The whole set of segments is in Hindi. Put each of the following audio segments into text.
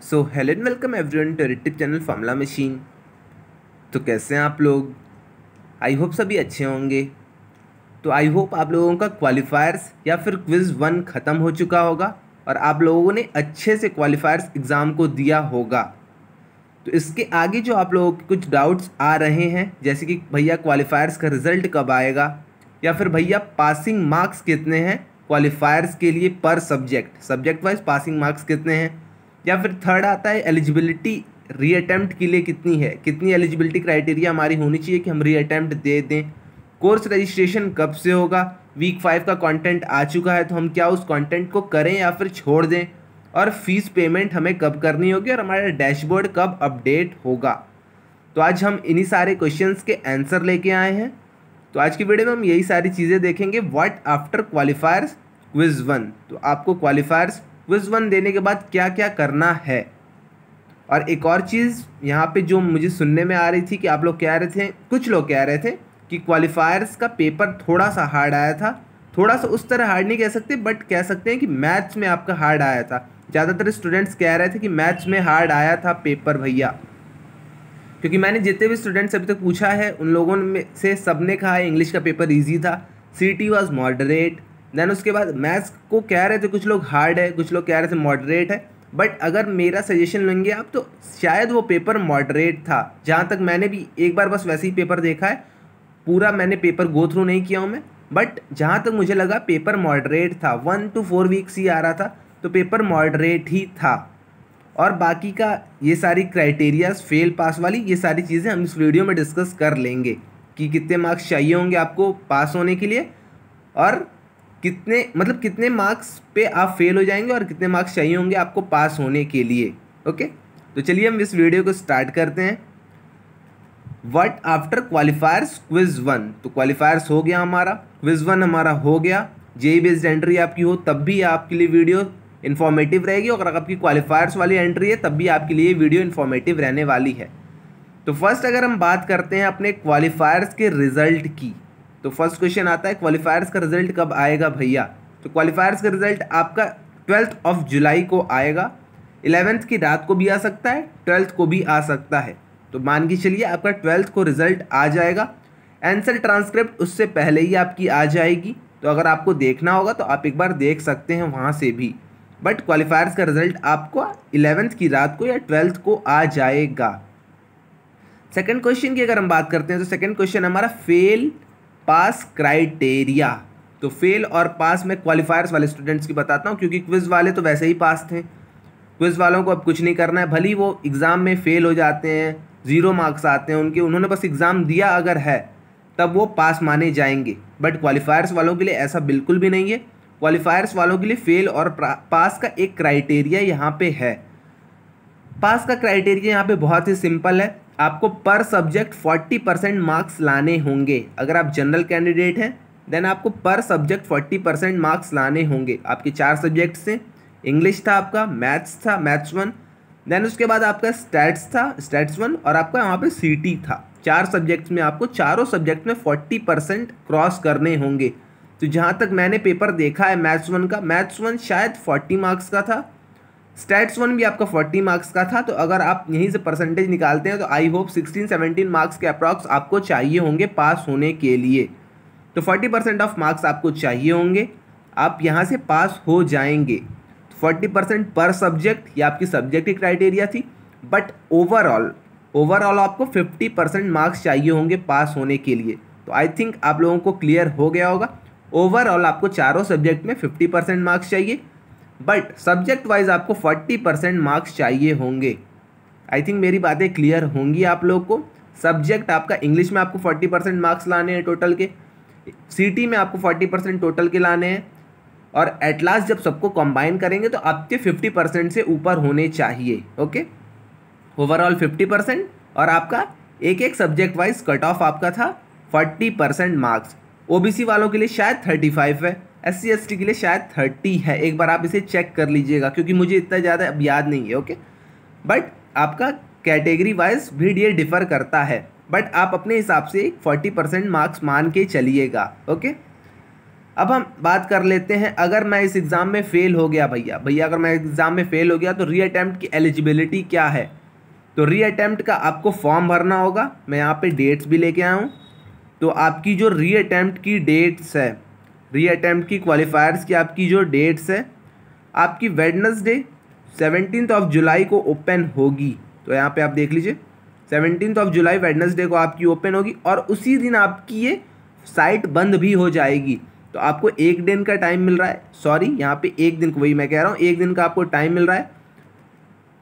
So hello and welcome everyone to YouTube channel formula machine. तो कैसे हैं आप लोग? आई होप सभी अच्छे होंगे। तो आई होप आप लोगों का क्वालिफायर्स या फिर क्विज़ 1 ख़त्म हो चुका होगा और आप लोगों ने अच्छे से क्वालिफायर्स एग्ज़ाम को दिया होगा। तो इसके आगे जो आप लोगों के कुछ डाउट्स आ रहे हैं, जैसे कि भैया क्वालिफायर्स का रिज़ल्ट कब आएगा, या फिर भैया पासिंग मार्क्स कितने हैं क्वालिफायर्स के लिए पर सब्जेक्ट वाइज पासिंग मार्क्स कितने हैं, या फिर थर्ड आता है एलिजिबिलिटी रीअटेम्प्ट के लिए कितनी है, कितनी एलिजिबिलिटी क्राइटेरिया हमारी होनी चाहिए कि हम रीअटेम्प्ट दे दें। कोर्स रजिस्ट्रेशन कब से होगा, वीक 5 का कंटेंट आ चुका है तो हम क्या उस कंटेंट को करें या फिर छोड़ दें, और फीस पेमेंट हमें कब करनी होगी, और हमारा डैशबोर्ड कब अपडेट होगा। तो आज हम इन्हीं सारे क्वेश्चंस के आंसर लेके आए हैं। तो आज की वीडियो में हम यही सारी चीज़ें देखेंगे। व्हाट आफ्टर क्वालिफायर्स क्विज़ 1, तो आपको क्वालिफायर्स क्विज़ 1 देने के बाद क्या क्या करना है। और एक और चीज़ यहाँ पे जो मुझे सुनने में आ रही थी कि आप लोग कह रहे थे, कुछ लोग कह रहे थे कि क्वालिफायर्स का पेपर थोड़ा सा हार्ड आया था। थोड़ा सा उस तरह हार्ड नहीं कह सकते, बट कह सकते हैं कि मैथ्स में आपका हार्ड आया था। ज़्यादातर स्टूडेंट्स कह रहे थे कि मैथ्स में हार्ड आया था पेपर भैया, क्योंकि मैंने जितने भी स्टूडेंट्स अभी तक पूछा है उन लोगों में से सब ने कहा है इंग्लिश का पेपर इजी था, सीटी वाज मॉडरेट। देन उसके बाद मैथ्स को कह रहे थे कुछ लोग हार्ड है, कुछ लोग कह रहे थे मॉडरेट है। बट अगर मेरा सजेशन लेंगे आप तो शायद वो पेपर मॉडरेट था। जहाँ तक मैंने भी एक बार बस वैसे ही पेपर देखा है, पूरा मैंने पेपर गो थ्रू नहीं किया हूँ मैं, बट जहाँ तक मुझे लगा पेपर मॉडरेट था। 1 to 4 वीक्स ही आ रहा था, तो पेपर मॉडरेट ही था। और बाकी का ये सारी क्राइटेरियाज फेल पास वाली ये सारी चीज़ें हम इस वीडियो में डिस्कस कर लेंगे कि कितने मार्क्स चाहिए होंगे आपको पास होने के लिए, और कितने मार्क्स पे आप फेल हो जाएंगे और कितने मार्क्स चाहिए होंगे आपको पास होने के लिए। ओके, तो चलिए हम इस वीडियो को स्टार्ट करते हैं। व्हाट आफ्टर क्वालिफायर्स क्विज 1, तो क्वालिफायर्स हो गया हमारा, क्विज 1 हमारा हो गया। जेई बेस्ड एंट्री आपकी हो तब भी आपके लिए वीडियो इन्फॉर्मेटिव रहेगी, और अगर आपकी क्वालिफायर्स वाली एंट्री है तब भी आपके लिए वीडियो इन्फॉर्मेटिव रहने वाली है। तो फर्स्ट अगर हम बात करते हैं अपने क्वालिफायर्स के रिजल्ट की, तो फर्स्ट क्वेश्चन आता है क्वालिफायर्स का रिजल्ट कब आएगा भैया। तो क्वालिफायर्स का रिजल्ट आपका 12 जुलाई को आएगा। 11th की रात को भी आ सकता है, 12th को भी आ सकता है। तो मान के चलिए आपका 12th को रिजल्ट आ जाएगा। आंसर ट्रांसक्रिप्ट उससे पहले ही आपकी आ जाएगी, तो अगर आपको देखना होगा तो आप एक बार देख सकते हैं वहाँ से भी। बट क्वालिफायर्स का रिजल्ट आपको 11th की रात को या 12th को आ जाएगा। सेकंड क्वेश्चन की अगर हम बात करते हैं तो सेकंड क्वेश्चन हमारा फेल पास क्राइटेरिया। तो फेल और पास में क्वालिफायर्स वाले स्टूडेंट्स की बताता हूँ, क्योंकि क्विज वाले तो वैसे ही पास थे। क्विज वालों को अब कुछ नहीं करना है, भले ही वो एग्ज़ाम में फेल हो जाते हैं, 0 मार्क्स आते हैं उनके, उन्होंने बस एग्ज़ाम दिया अगर है तब वो पास माने जाएंगे। बट क्वालिफायर्स वालों के लिए ऐसा बिल्कुल भी नहीं है। क्वालिफायर्स वालों के लिए फेल और पास का एक क्राइटेरिया यहाँ पे है। पास का क्राइटेरिया यहाँ पे बहुत ही सिंपल है, आपको पर सब्जेक्ट 40% मार्क्स लाने होंगे। अगर आप जनरल कैंडिडेट हैं देन आपको पर सब्जेक्ट 40% मार्क्स लाने होंगे। आपके 4 सब्जेक्ट से इंग्लिश था, आपका मैथ्स था, मैथ्स 1, देन उसके बाद आपका स्टैट्स था, स्टैट्स 1, और आपका यहाँ पे सीटी था। 4 सब्जेक्ट्स में आपको चारों सब्जेक्ट में 40% क्रॉस करने होंगे। तो जहाँ तक मैंने पेपर देखा है मैथ्स 1 का, मैथ्स 1 शायद 40 मार्क्स का था, स्टैट्स 1 भी आपका 40 मार्क्स का था। तो अगर आप यहीं से परसेंटेज निकालते हैं तो आई होप 16-17 मार्क्स के अप्रॉक्स आपको चाहिए होंगे पास होने के लिए। तो 40% ऑफ मार्क्स आपको चाहिए होंगे, आप यहाँ से पास हो जाएंगे। 40% पर सब्जेक्ट, ये आपकी सब्जेक्ट की क्राइटेरिया थी। बट ओवरऑल आपको 50% मार्क्स चाहिए होंगे पास होने के लिए। तो आई थिंक आप लोगों को क्लियर हो गया होगा। ओवरऑल आपको चारों सब्जेक्ट में 50% मार्क्स चाहिए, बट सब्जेक्ट वाइज आपको 40% मार्क्स चाहिए होंगे। आई थिंक मेरी बातें क्लियर होंगी आप लोग को। सब्जेक्ट आपका इंग्लिश में आपको 40% मार्क्स लाने हैं टोटल के, सीटी में आपको 40% टोटल के लाने हैं, और एट लास्ट जब सबको कंबाइन करेंगे तो आपके 50% से ऊपर होने चाहिए। ओके, ओवरऑल 50%, और आपका एक एक सब्जेक्ट वाइज कट ऑफ आपका था 40% मार्क्स। ओबीसी वालों के लिए शायद 35 है, SC ST के लिए शायद 30 है। एक बार आप इसे चेक कर लीजिएगा, क्योंकि मुझे इतना ज़्यादा अब याद नहीं है। ओके, बट आपका कैटेगरी वाइज भी ये डिफ़र करता है, बट आप अपने हिसाब से 40% मार्क्स मान के चलिएगा। ओके, अब हम बात कर लेते हैं, अगर मैं इस एग्ज़ाम में फ़ेल हो गया भैया अगर मैं एग्ज़ाम में फ़ेल हो गया तो री अटैम्प्ट की एलिजिबिलिटी क्या है। तो री अटैम्प्ट का आपको फॉर्म भरना होगा। मैं यहाँ पे डेट्स भी लेके आया हूँ। तो आपकी जो री अटैम्प्ट की डेट्स है, री अटैम्प्ट की क्वालिफायर्स की आपकी जो डेट्स है, आपकी वेडनेसडे 17 जुलाई को ओपन होगी। तो यहाँ पे आप देख लीजिए 17 जुलाई वेडनेसडे को आपकी ओपन होगी और उसी दिन आपकी ये साइट बंद भी हो जाएगी। तो आपको एक दिन का टाइम मिल रहा है, सॉरी यहाँ पे एक दिन, वही मैं कह रहा हूँ, एक दिन का आपको टाइम मिल रहा है।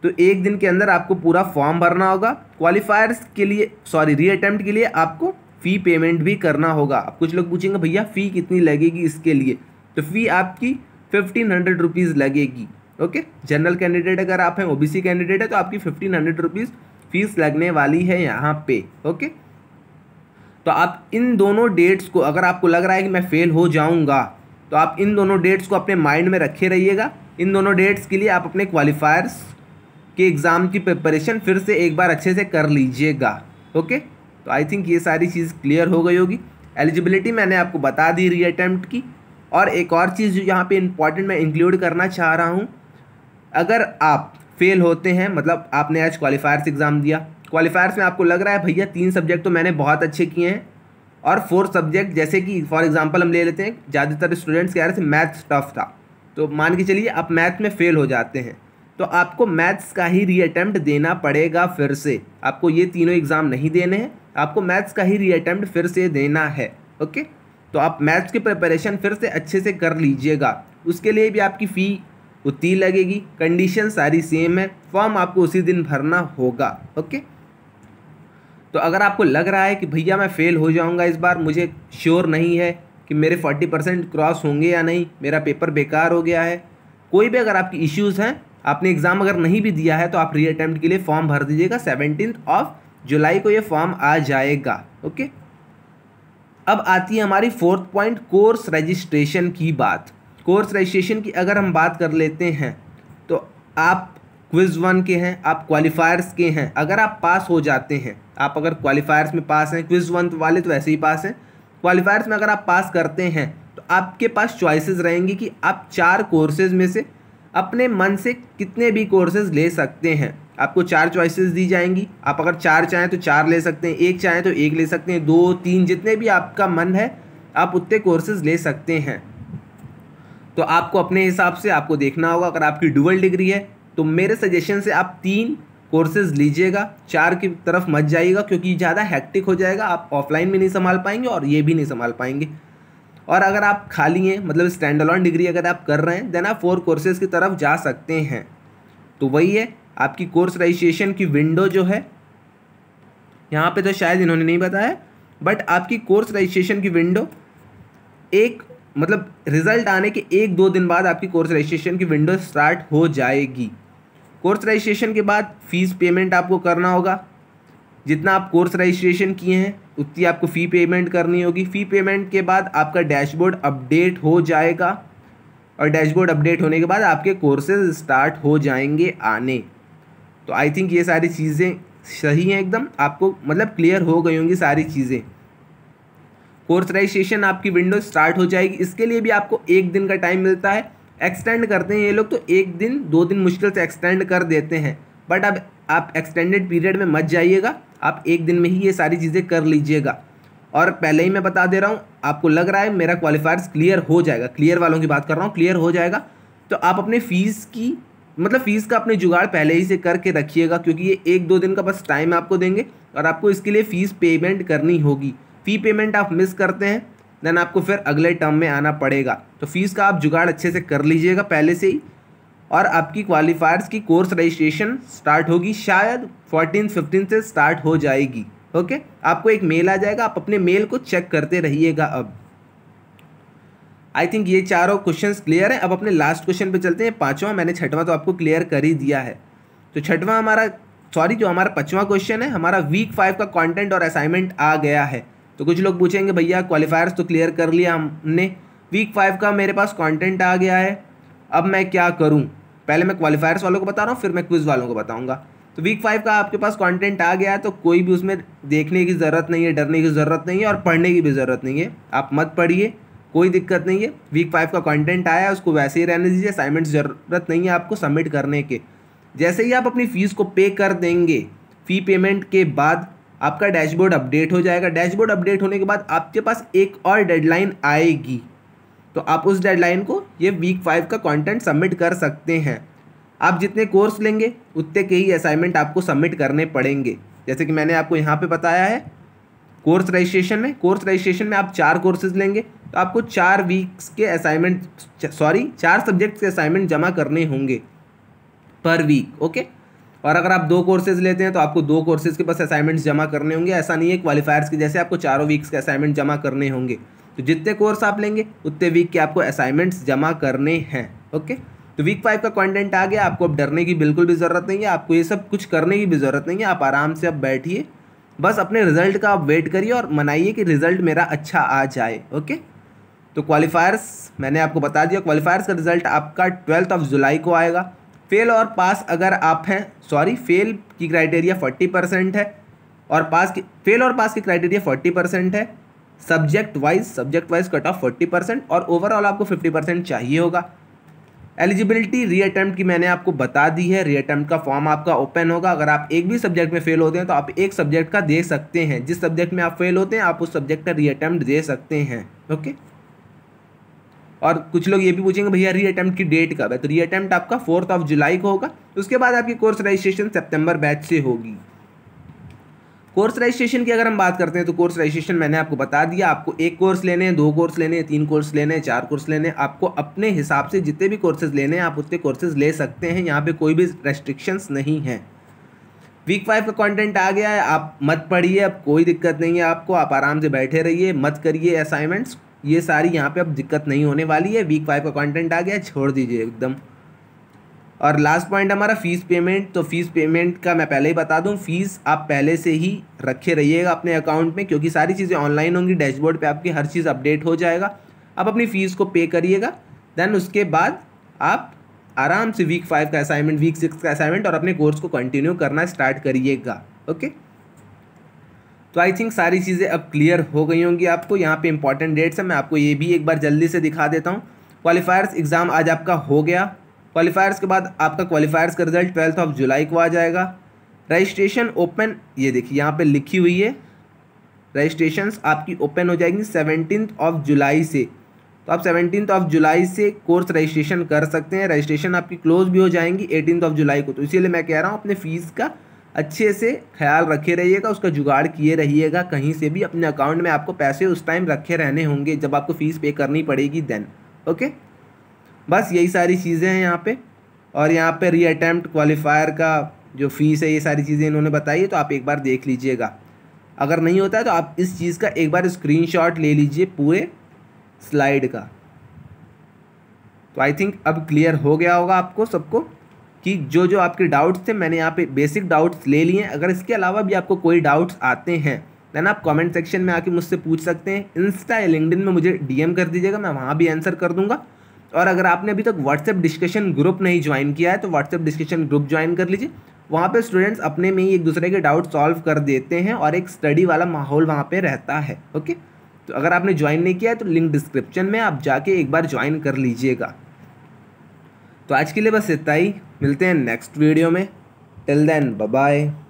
तो एक दिन के अंदर आपको पूरा फॉर्म भरना होगा। क्वालिफायर्स के लिए, सॉरी री अटेम्प्ट के लिए आपको फ़ी पेमेंट भी करना होगा। अब कुछ लोग पूछेंगे भैया फ़ी कितनी लगेगी इसके लिए, तो फ़ी आपकी 1500 रुपीज़ लगेगी। ओके, जनरल कैंडिडेट अगर आप हैं, ओबीसी कैंडिडेट है, तो आपकी 1500 रुपीज़ फीस लगने वाली है यहाँ पे। ओके, तो आप इन दोनों डेट्स को, अगर आपको लग रहा है कि मैं फ़ेल हो जाऊँगा, तो आप इन दोनों डेट्स को अपने माइंड में रखे रहिएगा। इन दोनों डेट्स के लिए आप अपने क्वालिफायर्स के एग्ज़ाम की प्रिपरेशन फिर से एक बार अच्छे से कर लीजिएगा। ओके, तो आई थिंक ये सारी चीज़ क्लियर हो गई होगी। एलिजिबिलिटी मैंने आपको बता दी री अटेम्प्ट की। और एक और चीज़ जो यहाँ पे इंपॉर्टेंट मैं इंक्लूड करना चाह रहा हूँ, अगर आप फेल होते हैं, मतलब आपने आज क्वालिफायर्स एग्ज़ाम दिया, क्वालिफायर्स में आपको लग रहा है भैया 3 सब्जेक्ट तो मैंने बहुत अच्छे किए हैं और 4 सब्जेक्ट, जैसे कि फॉर एग्जांपल हम ले लेते हैं, ज़्यादातर स्टूडेंट्स कह रहे थे मैथ्स टफ था, तो मान के चलिए आप मैथ में फ़ेल हो जाते हैं, तो आपको मैथ्स का ही री अटेम्प्ट देना पड़ेगा फिर से। आपको ये तीनों एग्ज़ाम नहीं देने हैं, आपको मैथ्स का ही री अटेम्प्ट फिर से देना है। ओके, तो आप मैथ्स की प्रिपरेशन फिर से अच्छे से कर लीजिएगा। उसके लिए भी आपकी फ़ी उतनी लगेगी, कंडीशन सारी सेम है, फॉर्म आपको उसी दिन भरना होगा। ओके, तो अगर आपको लग रहा है कि भैया मैं फ़ेल हो जाऊंगा इस बार, मुझे श्योर नहीं है कि मेरे 40% क्रॉस होंगे या नहीं, मेरा पेपर बेकार हो गया है, कोई भी अगर आपकी इश्यूज़ हैं, आपने एग्ज़ाम अगर नहीं भी दिया है, तो आप री अटेम्प्ट के लिए फॉर्म भर दीजिएगा। 17 जुलाई को ये फॉर्म आ जाएगा। ओके, अब आती है हमारी 4th पॉइंट, कोर्स रजिस्ट्रेशन की बात। कोर्स रजिस्ट्रेशन की अगर हम बात कर लेते हैं, तो आप क्विज़ 1 के हैं, आप क्वालिफायर्स के हैं, अगर आप पास हो जाते हैं, आप अगर क्वालिफायर्स में पास हैं, क्विज़ 1 वाले तो ऐसे ही पास हैं, क्वालिफायर्स में अगर आप पास करते हैं, तो आपके पास चॉइसेस रहेंगी कि आप 4 कोर्सेज़ में से अपने मन से कितने भी कोर्सेज़ ले सकते हैं। आपको 4 चॉइसेस दी जाएंगी, आप अगर 4 चाहें तो 4 ले सकते हैं, 1 चाहें तो 1 ले सकते हैं, 2, 3, जितने भी आपका मन है आप उतने कोर्सेज़ ले सकते हैं। तो आपको अपने हिसाब से आपको देखना होगा। अगर आपकी डुअल डिग्री है तो मेरे सजेशन से आप 3 कोर्सेज़ लीजिएगा, 4 की तरफ मत जाइएगा, क्योंकि ज़्यादा हेक्टिक हो जाएगा, आप ऑफलाइन भी नहीं संभाल पाएंगे और ये भी नहीं संभाल पाएंगे। और अगर आप खाली हैं, मतलब स्टैंड अलोन डिग्री अगर आप कर रहे हैं, देन आप 4 कोर्सेज़ की तरफ जा सकते हैं। तो वही है, आपकी कोर्स रजिस्ट्रेशन की विंडो जो है, यहाँ पे तो शायद इन्होंने नहीं बताया, बट आपकी कोर्स रजिस्ट्रेशन की विंडो एक, मतलब रिज़ल्ट आने के 1-2 दिन बाद आपकी कोर्स रजिस्ट्रेशन की विंडो स्टार्ट हो जाएगी। कोर्स रजिस्ट्रेशन के बाद फ़ीस पेमेंट आपको करना होगा। जितना आप कोर्स रजिस्ट्रेशन किए हैं उतनी आपको फ़ी पेमेंट करनी होगी। फ़ी पेमेंट के बाद आपका डैशबोर्ड अपडेट हो जाएगा और डैशबोर्ड अपडेट होने के बाद आपके कोर्सेज स्टार्ट हो जाएंगे आने। तो आई थिंक ये सारी चीज़ें सही हैं एकदम, आपको मतलब क्लियर हो गई होंगी सारी चीज़ें। कोर्स रजिस्ट्रेशन आपकी विंडो स्टार्ट हो जाएगी, इसके लिए भी आपको 1 दिन का टाइम मिलता है। एक्सटेंड करते हैं ये लोग तो 1 दिन 2 दिन मुश्किल से एक्सटेंड कर देते हैं, बट अब आप एक्सटेंडेड पीरियड में मत जाइएगा, आप 1 दिन में ही ये सारी चीज़ें कर लीजिएगा। और पहले ही मैं बता दे रहा हूँ, आपको लग रहा है मेरा क्वालिफायर्स क्लियर हो जाएगा, क्लियर वालों की बात कर रहा हूँ, क्लियर हो जाएगा, तो आप अपने फ़ीस की, मतलब फ़ीस का अपने जुगाड़ पहले ही से करके रखिएगा, क्योंकि ये 1-2 दिन का बस टाइम आपको देंगे और आपको इसके लिए फ़ीस पेमेंट करनी होगी। फ़ी पेमेंट आप मिस करते हैं देन आपको फिर अगले टर्म में आना पड़ेगा। तो फ़ीस का आप जुगाड़ अच्छे से कर लीजिएगा पहले से ही। और आपकी क्वालिफायर्स की कोर्स रजिस्ट्रेशन स्टार्ट होगी, शायद 14-15 से स्टार्ट हो जाएगी। ओके, आपको एक मेल आ जाएगा, आप अपने मेल को चेक करते रहिएगा। अब आई थिंक ये चारों क्वेश्चंस क्लियर है। अब अपने लास्ट क्वेश्चन पे चलते हैं, 5वां, मैंने 6वां तो आपको क्लियर कर ही दिया है। तो 6वां हमारा, सॉरी जो हमारा 5वां क्वेश्चन है, हमारा वीक 5 का कंटेंट और असाइनमेंट आ गया है। तो कुछ लोग पूछेंगे भैया क्वालिफायर्स तो क्लियर कर लिया हमने, वीक 5 का मेरे पास कंटेंट आ गया है, अब मैं क्या करूं? पहले मैं क्वालिफायर्स वालों को बता रहा हूं, फिर मैं क्विज़ वालों को बताऊंगा। तो वीक 5 का आपके पास कंटेंट आ गया है, तो कोई भी उसमें देखने की ज़रूरत नहीं है, डरने की ज़रूरत नहीं है और पढ़ने की भी ज़रूरत नहीं है। आप मत पढ़िए, कोई दिक्कत नहीं है। वीक 5 का कंटेंट आया है उसको वैसे ही रहने दीजिए, असाइनमेंट्स ज़रूरत नहीं है आपको सबमिट करने के। जैसे ही आप अपनी फ़ीस को पे कर देंगे, फ़ी पेमेंट के बाद आपका डैशबोर्ड अपडेट हो जाएगा। डैशबोर्ड अपडेट होने के बाद आपके पास एक और डेडलाइन आएगी, तो आप उस डेडलाइन को ये वीक 5 का कंटेंट सबमिट कर सकते हैं। आप जितने कोर्स लेंगे उतने के ही असाइनमेंट आपको सबमिट करने पड़ेंगे। जैसे कि मैंने आपको यहाँ पे बताया है, कोर्स रजिस्ट्रेशन में आप 4 कोर्सेज लेंगे तो आपको 4 वीक्स के असाइनमेंट 4 सब्जेक्ट्स के असाइनमेंट जमा करने होंगे पर वीक। ओके, और अगर आप 2 कोर्सेज लेते हैं तो आपको 2 कोर्सेज के बस असाइनमेंट्स जमा करने होंगे। ऐसा नहीं है क्वालिफायर्स के जैसे आपको 4 वीक्स के असाइनमेंट जमा करने होंगे। तो जितने कोर्स आप लेंगे उतने वीक के आपको असाइनमेंट्स जमा करने हैं। ओके, तो वीक 5 का कंटेंट आ गया, आपको अब डरने की बिल्कुल भी ज़रूरत नहीं है, आपको ये सब कुछ करने की भी ज़रूरत नहीं है। आप आराम से अब बैठिए, बस अपने रिजल्ट का आप वेट करिए और मनाइए कि रिजल्ट मेरा अच्छा आ जाए। ओके, तो क्वालिफायर्स मैंने आपको बता दिया, क्वालिफायर्स का रिजल्ट आपका 12 जुलाई को आएगा। फेल और पास अगर आप हैं, फेल की क्राइटेरिया 40% है और फेल और पास की क्राइटेरिया 40% है। सब्जेक्ट वाइज कट ऑफ 40% और ओवरऑल आपको 50% चाहिए होगा। एलिजिबिलिटी रीअटेम्प्ट की मैंने आपको बता दी है, रीअटेम्प्ट का फॉर्म आपका ओपन होगा। अगर आप एक भी सब्जेक्ट में फेल होते हैं तो आप एक सब्जेक्ट का दे सकते हैं। जिस सब्जेक्ट में आप फेल होते हैं आप उस सब्जेक्ट का रीअटेम्प्ट दे सकते हैं। ओके, और कुछ लोग ये भी पूछेंगे भैया रीअटेम्प्ट की डेट कब है, तो रीअटेम्प्ट आपका 4 जुलाई को होगा। उसके बाद आपकी कोर्स रजिस्ट्रेशन सितंबर बैच से होगी। कोर्स रजिस्ट्रेशन की अगर हम बात करते हैं तो कोर्स रजिस्ट्रेशन मैंने आपको बता दिया, आपको 1 कोर्स लेने हैं, 2 कोर्स लेने हैं, 3 कोर्स लेने हैं, 4 कोर्स लेने हैं। आपको अपने हिसाब से जितने भी कोर्सेज लेने हैं आप उतने कोर्सेज ले सकते हैं, यहाँ पे कोई भी रेस्ट्रिक्शंस नहीं है। वीक 5 का कंटेंट आ गया है, आप मत पढ़िए, अब कोई दिक्कत नहीं है आपको, आप आराम से बैठे रहिए, मत करिए असाइनमेंट्स, ये सारी यहाँ पे अब दिक्कत नहीं होने वाली है। वीक 5 का कंटेंट आ गया है, छोड़ दीजिए एकदम। और लास्ट पॉइंट हमारा फ़ीस पेमेंट, तो फ़ीस पेमेंट का मैं पहले ही बता दूं, फ़ीस आप पहले से ही रखे रहिएगा अपने अकाउंट में, क्योंकि सारी चीज़ें ऑनलाइन होंगी, डैशबोर्ड पे आपकी हर चीज़ अपडेट हो जाएगा। आप अपनी फ़ीस को पे करिएगा, देन उसके बाद आप आराम से वीक 5 का असाइनमेंट, वीक 6 का असाइनमेंट और अपने कोर्स को कंटिन्यू करना स्टार्ट करिएगा। ओके, तो आई थिंक सारी चीज़ें अब क्लियर हो गई होंगी आपको। यहाँ पे इंपॉर्टेंट डेट्स है, मैं आपको ये भी एक बार जल्दी से दिखा देता हूँ। क्वालिफायर्स एग्ज़ाम आज आपका हो गया, क्वालिफायर्स के बाद आपका क्वालिफायर्स का रिजल्ट 12 जुलाई को आ जाएगा। रजिस्ट्रेशन ओपन, ये देखिए यहाँ पे लिखी हुई है, रजिस्ट्रेशंस आपकी ओपन हो जाएंगी 17 जुलाई से। तो आप 17 जुलाई से कोर्स रजिस्ट्रेशन कर सकते हैं। रजिस्ट्रेशन आपकी क्लोज भी हो जाएंगी 18 जुलाई को। तो इसीलिए मैं कह रहा हूँ अपने फ़ीस का अच्छे से ख्याल रखे रहिएगा, उसका जुगाड़ किए रहिएगा, कहीं से भी अपने अकाउंट में आपको पैसे उस टाइम रखे रहने होंगे जब आपको फ़ीस पे करनी पड़ेगी देन। ओके, बस यही सारी चीज़ें हैं यहाँ पे। और यहाँ पे रीअटेम्प्ट क्वालिफायर का जो फ़ीस है ये सारी चीज़ें इन्होंने बताई है, तो आप एक बार देख लीजिएगा। अगर नहीं होता है तो आप इस चीज़ का एक बार स्क्रीनशॉट ले लीजिए पूरे स्लाइड का। तो आई थिंक अब क्लियर हो गया होगा आपको सबको कि जो जो आपके डाउट्स थे मैंने यहाँ पे बेसिक डाउट्स ले लिए हैं। अगर इसके अलावा भी आपको कोई डाउट्स आते हैं देन आप कमेंट सेक्शन में आके मुझसे पूछ सकते हैं। इंस्टा या लिंक्डइन में मुझे डीएम कर दीजिएगा, मैं वहाँ भी आंसर कर दूँगा। और अगर आपने अभी तक व्हाट्सएप डिस्कशन ग्रुप नहीं ज्वाइन किया है तो व्हाट्सएप डिस्कशन ग्रुप ज्वाइन कर लीजिए। वहाँ पे स्टूडेंट्स अपने में ही एक दूसरे के डाउट सॉल्व कर देते हैं और एक स्टडी वाला माहौल वहाँ पे रहता है। ओके, तो अगर आपने ज्वाइन नहीं किया है तो लिंक डिस्क्रिप्शन में आप जाके एक बार ज्वाइन कर लीजिएगा। तो आज के लिए बस इतना ही, मिलते हैं नेक्स्ट वीडियो में। Till then bye bye.